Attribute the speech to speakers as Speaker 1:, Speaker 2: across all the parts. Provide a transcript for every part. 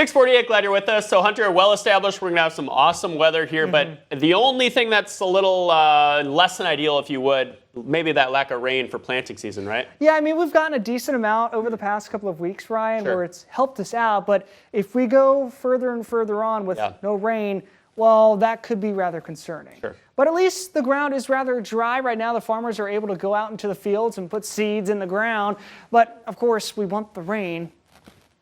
Speaker 1: 6:48, glad you're with us. So Hunter, well established, we're going to have some awesome weather here, but the only thing that's a little less than ideal, if you would, maybe that lack of rain for planting season, right?
Speaker 2: Yeah, I mean, we've gotten a decent amount over the past couple of weeks, Ryan, where it's helped us out. But if we go further and further on with no rain, well, that could be rather concerning. But at least the ground is rather dry right now. The farmers are able to go out into the fields and put seeds in the ground. But of course, we want the rain.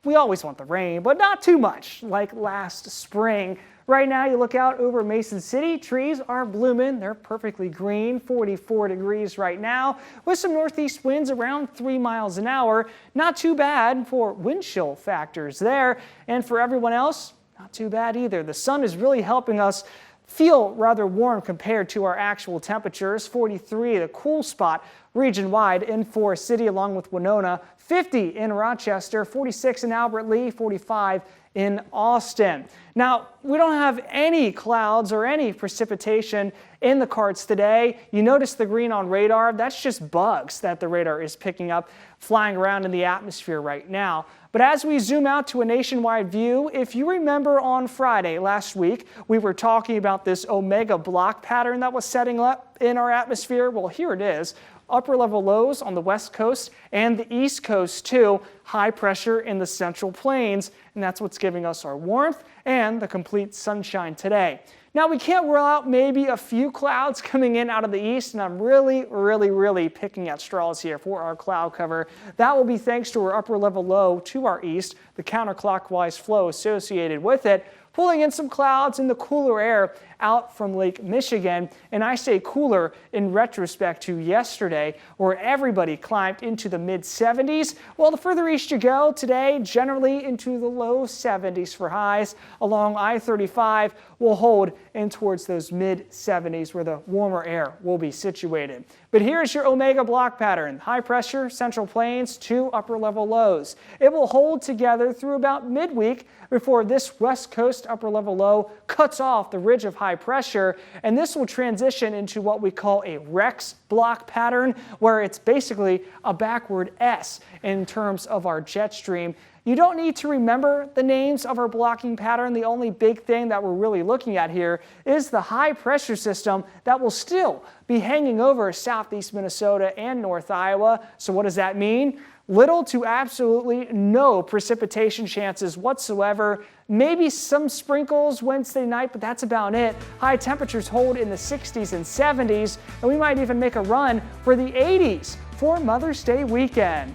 Speaker 2: We always want the rain, but not too much like last spring. Right now, you look out over Mason City, trees are blooming. They're perfectly green, 44 degrees right now, with some northeast winds around 3 miles an hour. Not too bad for wind chill factors there. And for everyone else, not too bad either. The sun is really helping us feel rather warm compared to our actual temperatures. 43, the cool spot region-wide in Forest City along with Winona, 50 in Rochester, 46 in Albert Lea, 45 in Austin. Now, we don't have any clouds or any precipitation in the cards today. You notice the green on radar. That's just bugs that the radar is picking up flying around in the atmosphere right now. But as we zoom out to a nationwide view, if you remember on Friday last week, we were talking about this omega block pattern that was setting up in our atmosphere. Well, here it is. Upper level lows on the west coast and the east coast too. High pressure in the central plains, and that's what's giving us our warmth and the complete sunshine today. Now, we can't rule out maybe a few clouds coming in out of the east, and I'm really picking at straws here for our cloud cover. That will be thanks to our upper level low to our east, the counterclockwise flow associated with it, pulling in some clouds and the cooler air out from Lake Michigan. And I say cooler in retrospect to yesterday, where everybody climbed into the mid-70s. Well, the further east you go today, generally into the low 70s for highs. Along I-35 will hold in towards those mid-70s where the warmer air will be situated. But here's your omega block pattern. High pressure, central plains, 2 upper level lows. It will hold together through about midweek before this west coast upper level low cuts off the ridge of high pressure, and this will transition into what we call a Rex block pattern, where it's basically a backward S in terms of our jet stream. You don't need to remember the names of our blocking pattern. The only big thing that we're really looking at here is the high pressure system that will still be hanging over southeast Minnesota and North Iowa. So what does that mean? Little to absolutely no precipitation chances whatsoever. Maybe some sprinkles Wednesday night, but that's about it. High temperatures hold in the 60s and 70s, and we might even make a run for the 80s for Mother's Day weekend.